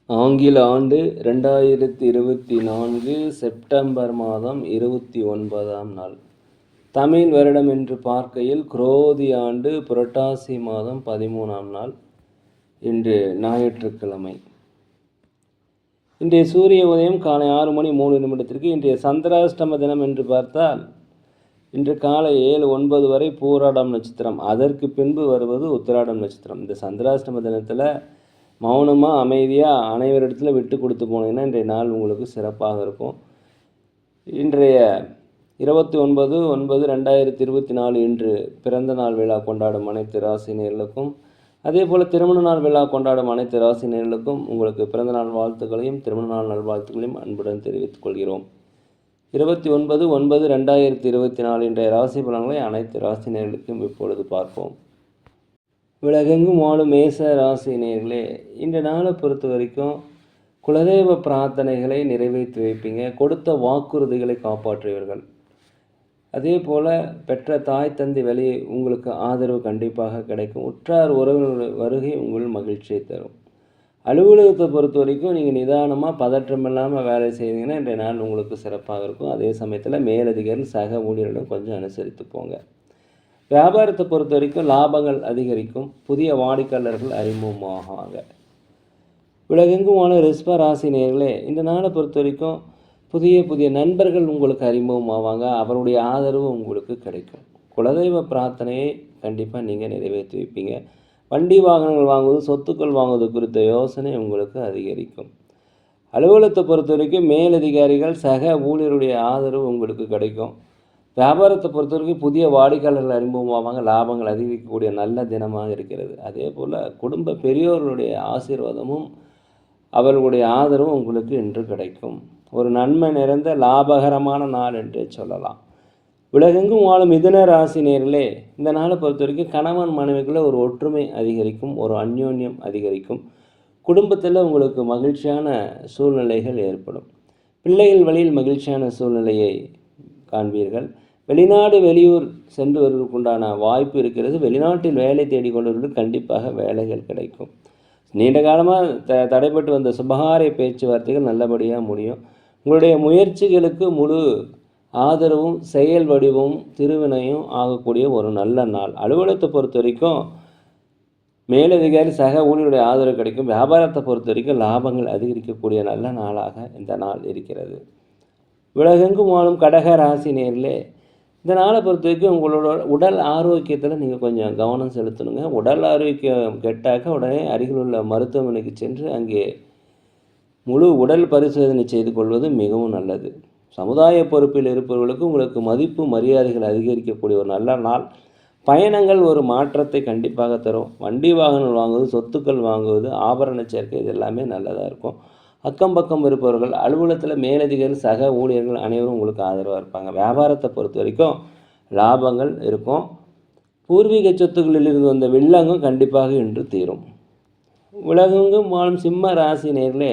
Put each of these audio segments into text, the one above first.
ஆங்கில ஆண்டு 2024 செப்டம்பர் மாதம் 29ஆம் நாள். தமிழ் வருடம் என்று பார்க்கையில் குரோதி ஆண்டு புரட்டாசி மாதம் 13ஆம் நாள். இன்று ஞாயிற்றுக்கிழமை. இன்றைய சூரிய உதயம் காலை 6:03 இன்றைய சந்திராஷ்டம தினம் என்று பார்த்தால் இன்று காலை 7:09 வரை பூராடம் நட்சத்திரம், அதற்கு பின்பு வருவது உத்திராடம் நட்சத்திரம். இந்த சந்திராஷ்டம தினத்தில் மௌனமாக அமைதியாக அனைவரிடத்தில் விட்டு கொடுத்து போனீங்கன்னா இன்றைய நாள் உங்களுக்கு சிறப்பாக இருக்கும். இன்றைய 29/9/2024 இன்று பிறந்த நாள் விழா கொண்டாடும் அனைத்து ராசினியர்களுக்கும், அதே போல் திருமண நாள் விழா கொண்டாடும் அனைத்து ராசினியர்களுக்கும் உங்களுக்கு பிறந்த நாள் வாழ்த்துக்களையும் திருமண நாள் நல்வாழ்த்துக்களையும் அன்புடன் தெரிவித்துக் கொள்கிறோம். 29/9/2024 இன்றைய ராசி பலன்களை அனைத்து ராசினியர்களுக்கும் இப்பொழுது பார்ப்போம். உலகெங்கும் வாழும் மேச ராசி நேயர்களே, இந்த நாளை பொறுத்த வரைக்கும் குலதெய்வ பிரார்த்தனைகளை நிறைவேற்றி வைப்பீங்க. கொடுத்த வாக்குறுதிகளை காப்பாற்றுவீர்கள். அதே போல் பெற்ற தாய் தந்தை வழி உங்களுக்கு ஆதரவு கண்டிப்பாக கிடைக்கும். உற்றார் உறவினர் வருகை உங்கள் மகிழ்ச்சியை தரும். அலுவலகத்தை பொறுத்த வரைக்கும் நீங்கள் நிதானமாக பதற்றம் இல்லாமல் வேலை செய்தீங்கன்னா இன்றைய நாள் உங்களுக்கு சிறப்பாக இருக்கும். அதே சமயத்தில் மேலதிகாரிகள் சக ஊழியர்களும் கொஞ்சம் அனுசரித்து போங்க. வியாபாரத்தை பொறுத்த வரைக்கும் லாபங்கள் அதிகரிக்கும். புதிய வாடிக்கையாளர்கள் அறிமுகமாகுவாங்க. உலகெங்கும் வாழும் ரிஷப ராசி நேயர்களே, இந்த நாளை பொறுத்த வரைக்கும் புதிய நண்பர்கள் உங்களுக்கு அறிமுகமாவாங்க. அவருடைய ஆதரவு உங்களுக்கு கிடைக்கும். குலதெய்வ பிரார்த்தனையை கண்டிப்பாக நீங்கள் நிறைவேற்றி வைப்பீங்க. வண்டி வாகனங்கள் வாங்குவது, சொத்துக்கள் வாங்குவது குறித்த யோசனை உங்களுக்கு அதிகரிக்கும். அலுவலகத்தை பொறுத்த வரைக்கும் மேலதிகாரிகள் சக ஊழியருடைய ஆதரவு உங்களுக்கு கிடைக்கும். வியாபாரத்தை பொறுத்த வரைக்கும் புதிய வாடிக்கையாளர்கள் அறிமுகமாவாங்க. லாபங்கள் அதிகரிக்கக்கூடிய நல்ல தினமாக இருக்கிறது. அதே போல் குடும்ப பெரியோர்களுடைய ஆசீர்வாதமும் அவர்களுடைய ஆதரவும் உங்களுக்கு இன்று கிடைக்கும். ஒரு நன்மை நிறைந்த லாபகரமான நாள் என்று சொல்லலாம். உலகெங்கும் வாழும் மிதுன ராசி நேயர்களே, இந்த நாளை பொறுத்த வரைக்கும் கணவன் மனைவிக்குள்ள ஒரு ஒற்றுமை அதிகரிக்கும், ஒரு அந்யோன்யம் அதிகரிக்கும். குடும்பத்தில் உங்களுக்கு மகிழ்ச்சியான சூழ்நிலைகள் ஏற்படும். பிள்ளைகள் வழியில் மகிழ்ச்சியான சூழ்நிலையை காண்பீர்கள். வெளிநாடு வெளியூர் சென்று வருவதற்குண்டான வாய்ப்பு இருக்கிறது. வெளிநாட்டில் வேலை தேடிக்கொண்டவர்களுக்கு கண்டிப்பாக வேலைகள் கிடைக்கும். நீண்ட காலமாக தடைப்பட்டு வந்த சுபகாரிய பேச்சுவார்த்தைகள் நல்லபடியாக முடியும். உங்களுடைய முயற்சிகளுக்கு முழு ஆதரவும் செயல் வடிவமும் திருவினையும் ஆகக்கூடிய ஒரு நல்ல நாள். அலுவலகத்தை பொறுத்த வரைக்கும் மேலதிகாரி சக ஊழியருடைய ஆதரவு கிடைக்கும். வியாபாரத்தை பொறுத்த வரைக்கும் லாபங்கள் அதிகரிக்கக்கூடிய நல்ல நாளாக இந்த நாள் இருக்கிறது. உலகெங்கும் வாழும் கடக ராசி நேயர்களே, இந்த நாளை பொறுத்த வரைக்கும் உங்களோட உடல் ஆரோக்கியத்தில் நீங்கள் கொஞ்சம் கவனம் செலுத்தணுங்க. உடல் ஆரோக்கியம் கெட்டாக்க உடனே அருகில் உள்ள மருத்துவமனைக்கு சென்று அங்கே முழு உடல் பரிசோதனை செய்து கொள்வது மிகவும் நல்லது. சமுதாய பொறுப்பில் இருப்பவர்களுக்கு உங்களுக்கு மதிப்பு மரியாதைகள் அதிகரிக்கக்கூடிய ஒரு நல்ல நாள். பயணங்கள் ஒரு மாற்றத்தை கண்டிப்பாக தரும். வண்டி வாகனங்கள் வாங்குவது, சொத்துக்கள் வாங்குவது, ஆபரண சேர்க்கை இது எல்லாமே நல்லதாக இருக்கும். அக்கம் பக்கம் இருப்பவர்கள், அலுவலகத்தில் மேலதிகாரி சக ஊழியர்கள் அனைவரும் உங்களுக்கு ஆதரவாக இருப்பாங்க. வியாபாரத்தை பொறுத்த வரைக்கும் லாபங்கள் இருக்கும். பூர்வீக சொத்துக்களில் இருந்து வந்த வில்லங்கம் கண்டிப்பாக இன்று தீரும். உலகெங்கும் வாழும் சிம்ம ராசி நேயர்களே,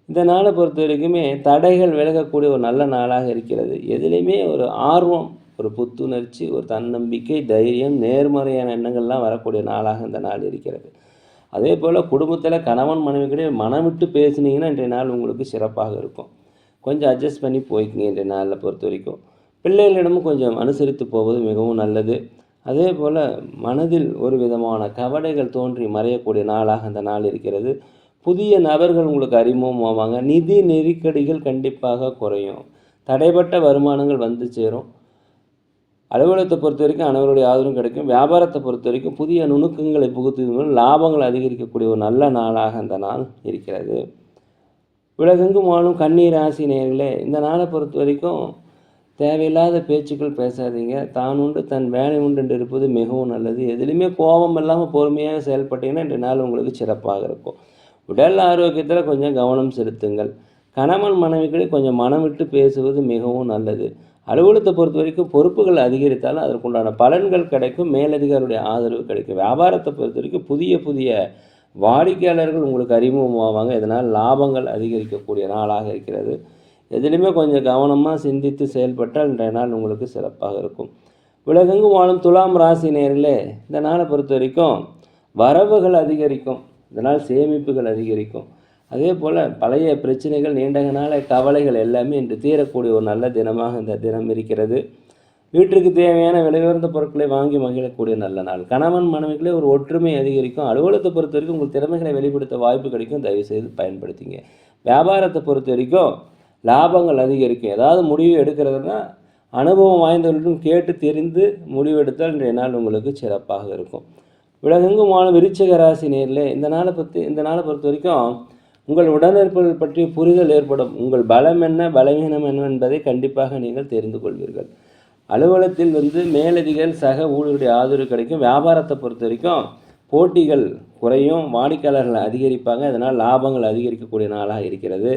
இந்த நாளை பொறுத்த வரைக்குமே தடைகள் விலகக்கூடிய ஒரு நல்ல நாளாக இருக்கிறது. எதுலேயுமே ஒரு ஆர்வம், ஒரு புத்துணர்ச்சி, ஒரு தன்னம்பிக்கை, தைரியம், நேர்மறையான எண்ணங்கள்லாம் வரக்கூடிய நாளாக இந்த நாள் இருக்கிறது. அதே போல் குடும்பத்தில் கணவன் மனைவிக்கிடையே மனம் விட்டு பேசுனீங்கன்னா இன்றைய நாள் உங்களுக்கு சிறப்பாக இருக்கும். கொஞ்சம் அட்ஜஸ்ட் பண்ணி போய்க்குங்க இன்றைய நாளில் பொறுத்த வரைக்கும். பிள்ளைகளிடமும் கொஞ்சம் அனுசரித்து போவது மிகவும் நல்லது. அதே போல் மனதில் ஒரு விதமான கவலைகள் தோன்றி மறையக்கூடிய நாளாக அந்த நாள் இருக்கிறது. புதிய நபர்கள் உங்களுக்கு அறிமுகமாவாங்க. நிதி நெருக்கடிகள் கண்டிப்பாக குறையும். தடைப்பட்ட வருமானங்கள் வந்து சேரும். அலுவலகத்தை பொறுத்த வரைக்கும் அனைவருடைய ஆதரவும் கிடைக்கும். வியாபாரத்தை பொறுத்த வரைக்கும் புதிய நுணுக்கங்களை புகுத்துவதன் லாபங்கள் அதிகரிக்கக்கூடிய ஒரு நல்ல நாளாக அந்த நாள் இருக்கிறது. உலகெங்கும் வாழும் கன்னி ராசி நேயர்களே, இந்த நாளை பொறுத்த வரைக்கும் தேவையில்லாத பேச்சுக்கள் பேசாதீங்க. தான் உண்டு தன் வேலை உண்டு என்று இருப்பது மிகவும் நல்லது. எதுலேயுமே கோபம் இல்லாமல் பொறுமையாக செயல்பட்டீங்கன்னா இன்றைய நாள் உங்களுக்கு சிறப்பாக இருக்கும். உடல் ஆரோக்கியத்தில் கொஞ்சம் கவனம் செலுத்துங்கள். கணவன் மனைவிக்கிடையே கொஞ்சம் மனம் விட்டு பேசுவது மிகவும் நல்லது. அலுவலகத்தை பொறுத்த வரைக்கும் பொறுப்புகள் அதிகரித்தாலும் அதற்குண்டான பலன்கள் கிடைக்கும். மேலதிகாரியுடைய ஆதரவு கிடைக்கும். வியாபாரத்தை பொறுத்த வரைக்கும் புதிய வாடிக்கையாளர்கள் உங்களுக்கு அறிமுகமாவாங்க. இதனால் லாபங்கள் அதிகரிக்கக்கூடிய நாளாக இருக்கிறது. எதிலுமே கொஞ்சம் கவனமாக சிந்தித்து செயல்பட்டால் இன்றைய நாள் உங்களுக்கு சிறப்பாக இருக்கும். உலகெங்கும் வாழும் துலாம் ராசி நேயர்களே, இந்த நாளை பொறுத்த வரைக்கும் வரவுகள் அதிகரிக்கும். இதனால் சேமிப்புகள் அதிகரிக்கும். அதே போல் பழைய பிரச்சனைகள், நீண்ட நாள கவலைகள் எல்லாமே இன்று தீரக்கூடிய ஒரு நல்ல தினமாக இந்த தினம் இருக்கிறது. வீட்டிற்கு தேவையான விலையுயர்ந்த பொருட்களை வாங்கி மகிழக்கூடிய நல்ல நாள். கணவன் மனைவிகளே ஒரு ஒற்றுமை அதிகரிக்கும். அலுவலகத்தை பொறுத்த வரைக்கும் உங்கள் திறமைகளை வெளிப்படுத்த வாய்ப்பு கிடைக்கும். தயவுசெய்து பயன்படுத்திங்க. வியாபாரத்தை பொறுத்த வரைக்கும் லாபங்கள் அதிகரிக்கும். ஏதாவது முடிவு எடுக்கிறதுனா அனுபவம் வாய்ந்தவர்களிடம் கேட்டு தெரிந்து முடிவெடுத்தால் இன்றைய நாள் உங்களுக்கு சிறப்பாக இருக்கும். உலகெங்கும் வாழும் விருச்சிக ராசி நேரிலே இந்த நாளை பொறுத்த வரைக்கும் உங்கள் உடனிருப்பவர்கள் பற்றிய புரிதல் ஏற்படும். உங்கள் பலம் என்ன, பலவீனம் என்ன என்பதை கண்டிப்பாக நீங்கள் தெரிந்து கொள்வீர்கள். அலுவலகத்தில் மேலதிகாரி சக ஊழியருடைய ஆதரவு கிடைக்கும். வியாபாரத்தை பொறுத்த வரைக்கும் போட்டிகள் குறையும், வாடிக்கையாளர்கள் அதிகரிப்பாங்க. அதனால் லாபங்கள் அதிகரிக்கக்கூடிய நாளாக இருக்கிறது.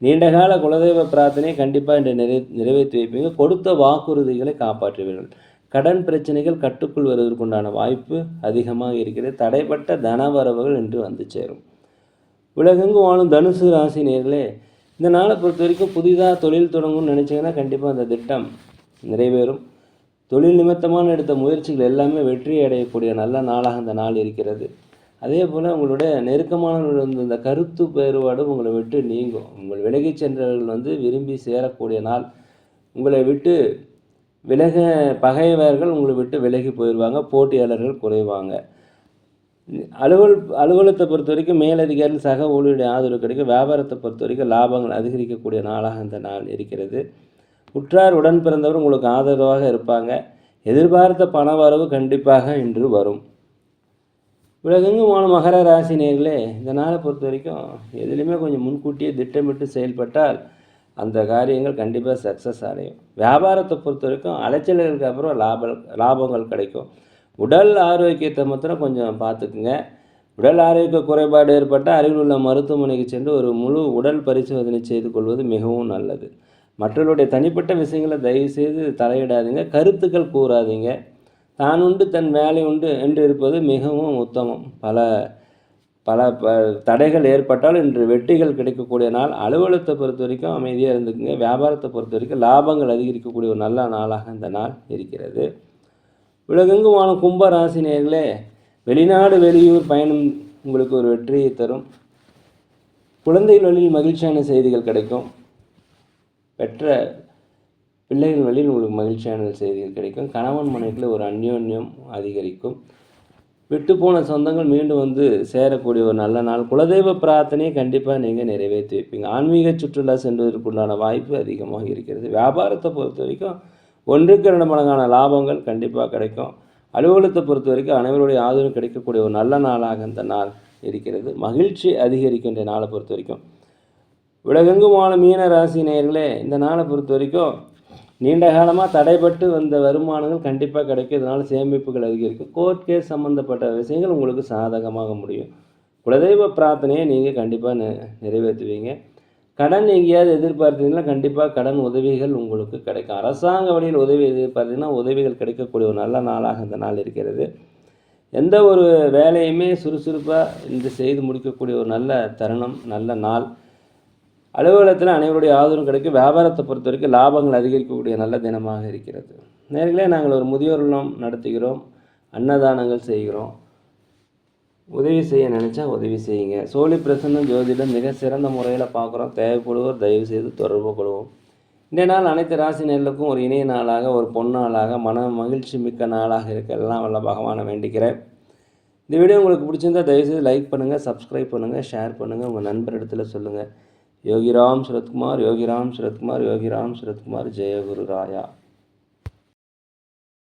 நீண்டகால குலதெய்வ பிரார்த்தனை கண்டிப்பாக இன்று நிறைவேற்றி வைப்பீங்க. கொடுத்த வாக்குறுதிகளை காப்பாற்றுவீர்கள். கடன் பிரச்சனைகள் கட்டுக்குள் வருவதற்குண்டான வாய்ப்பு அதிகமாக இருக்கிறது. தடைப்பட்ட தனவரவுகள் இன்று வந்து சேரும். உலகெங்கும் வாழும் தனுசு ராசி நேர்களே இந்த நாளை பொறுத்த வரைக்கும் புதிதாக தொழில் தொடங்கும்னு நினச்சிங்கன்னா கண்டிப்பாக அந்த திட்டம் நிறைவேறும். தொழில் நிமித்தமான எடுத்த முயற்சிகள் எல்லாமே வெற்றி அடையக்கூடிய நல்ல நாளாக அந்த நாள் இருக்கிறது. அதே போல் உங்களுடைய நெருக்கமானவர்கள் இந்த கருத்து வேறுபாடு உங்களை விட்டு நீங்கும். உங்கள் விலகி சென்றவர்கள் விரும்பி சேரக்கூடிய நாள். உங்களை விட்டு பகைவர்கள் உங்களை விட்டு விலகி போயிடுவாங்க. போட்டியாளர்கள் குறைவாங்க. அலுவலகத்தை பொறுத்த வரைக்கும் மேலதிகாரிகள் சக ஊழியருடைய ஆதரவு கிடைக்கும். வியாபாரத்தை பொறுத்த வரைக்கும் லாபங்கள் அதிகரிக்கக்கூடிய நாளாக இந்த நாள் இருக்கிறது. உற்றார் உடன் பிறந்தவர் உங்களுக்கு ஆதரவாக இருப்பாங்க. எதிர்பார்த்த பண வரவு கண்டிப்பாக இன்று வரும். உலகெங்கும் வாழும் மகர ராசி நேர்களே இந்த நாளை பொறுத்த வரைக்கும் எதுலேயுமே கொஞ்சம் முன்கூட்டியே திட்டமிட்டு செயல்பட்டால் அந்த காரியங்கள் கண்டிப்பாக சக்ஸஸ் அடையும். வியாபாரத்தை பொறுத்த வரைக்கும் அலைச்சல்களுக்கு அப்புறம் லாபங்கள் கிடைக்கும். உடல் ஆரோக்கியத்தை மாத்திரம் கொஞ்சம் பார்த்துக்குங்க. உடல் ஆரோக்கிய குறைபாடு ஏற்பட்டால் அருகில் உள்ள மருத்துவமனைக்கு சென்று ஒரு முழு உடல் பரிசோதனை செய்து கொள்வது மிகவும் நல்லது. மற்றவருடைய தனிப்பட்ட விஷயங்களை தயவுசெய்து தலையிடாதீங்க. கருத்துக்கள் கூறாதீங்க. தான் உண்டு தன் வேலை உண்டு என்று இருப்பது மிகவும் உத்தமம். பல தடைகள் ஏற்பட்டால் இன்று வெற்றிகள் கிடைக்கக்கூடிய நாள். அலுவலகத்தை பொறுத்த வரைக்கும் அமைதியாக இருந்துக்குங்க. வியாபாரத்தை பொறுத்த வரைக்கும் லாபங்கள் அதிகரிக்கக்கூடிய ஒரு நல்ல நாளாக இந்த நாள் இருக்கிறது. உலகெங்கும் வாழும் கும்ப ராசி நேயர்களே வெளிநாடு வெளியூர் பயணம் உங்களுக்கு ஒரு வெற்றியை தரும். குழந்தைகள் வழியில் மகிழ்ச்சியான செய்திகள் கிடைக்கும். பெற்ற பிள்ளைகள் வழியில் உங்களுக்கு மகிழ்ச்சியான செய்திகள் கிடைக்கும். கணவன் மனைவிக்குள்ள ஒரு அந்யோன்யம் அதிகரிக்கும். விட்டுப்போன சொந்தங்கள் மீண்டும் சேரக்கூடிய ஒரு நல்ல நாள். குலதெய்வ பிரார்த்தனையை கண்டிப்பாக நீங்கள் நிறைவேற்றி வைப்பீங்க. ஆன்மீக சுற்றுலா செல்வதற்குண்டான வாய்ப்பு அதிகமாக இருக்கிறது. வியாபாரத்தை பொறுத்த வரைக்கும் 1-2 மடங்கான லாபங்கள் கண்டிப்பாக கிடைக்கும். அலுவலகத்தை பொறுத்த வரைக்கும் அனைவருடைய ஆதரவு கிடைக்கக்கூடிய ஒரு நல்ல நாளாக இந்த நாள் இருக்கிறது. மகிழ்ச்சி அதிகரிக்கின்ற நாளை பொறுத்த வரைக்கும். உலகெங்கும் வாழும் மீன ராசி நேயர்களே இந்த நாளை பொறுத்த வரைக்கும் நீண்ட காலமாக தடைப்பட்டு வந்த வருமானங்கள் கண்டிப்பாக கிடைக்கும். இதனால் சேமிப்புகள் அதிகரிக்கும். கோர்ட் கேஸ் சம்மந்தப்பட்ட விஷயங்கள் உங்களுக்கு சாதகமாக முடியும். குலதெய்வ பிரார்த்தனையை நீங்கள் கண்டிப்பாக நிறைவேற்றுவீங்க. கடன் எங்கேயாவது எதிர்பார்த்தீங்கன்னா கண்டிப்பாக கடன் உதவிகள் உங்களுக்கு கிடைக்கும். அரசாங்க வழியில் உதவி எதிர்பார்த்தீங்கன்னா உதவிகள் கிடைக்கக்கூடிய ஒரு நல்ல நாளாக இந்த நாள் இருக்கிறது. எந்த ஒரு வேலையுமே சுறுசுறுப்பாக இன்று செய்து முடிக்கக்கூடிய ஒரு நல்ல தருணம், நல்ல நாள். அலுவலகத்தில் அனைவருடைய ஆதரவும் கிடைக்கும். வியாபாரத்தை பொறுத்த வரைக்கும் லாபங்கள் அதிகரிக்கக்கூடிய நல்ல தினமாக இருக்கிறது. நேர்களே நாங்கள் ஒரு முதியோர் இல்லம் நடத்துகிறோம். அன்னதானங்கள் செய்கிறோம். உதவி செய்ய நினச்சா உதவி செய்யுங்க. சோழி பிரசன்னம் ஜோதிடம் மிக சிறந்த முறையில் பார்க்குறோம். தேவைப்படுவோர் தயவு செய்து தொடர்பு கொள்வோம். இந்த நாள் அனைத்து ராசி நேர்களுக்கும் ஒரு இணைய நாளாக, ஒரு பொன்னாளாக, மன மகிழ்ச்சி மிக்க நாளாக இருக்க எல்லாம் வல்ல பகவானை வேண்டிக்கிறேன். இந்த வீடியோ உங்களுக்கு பிடிச்சிருந்தால் தயவுசெய்து லைக் பண்ணுங்கள், சப்ஸ்கிரைப் பண்ணுங்கள், ஷேர் பண்ணுங்கள், உங்கள் நண்பர் இடத்துல சொல்லுங்கள். யோகிராம் சுரத்குமார், யோகிராம் சுரத்குமார், யோகிராம் சுரத்குமார். ஜெய குரு ராயா.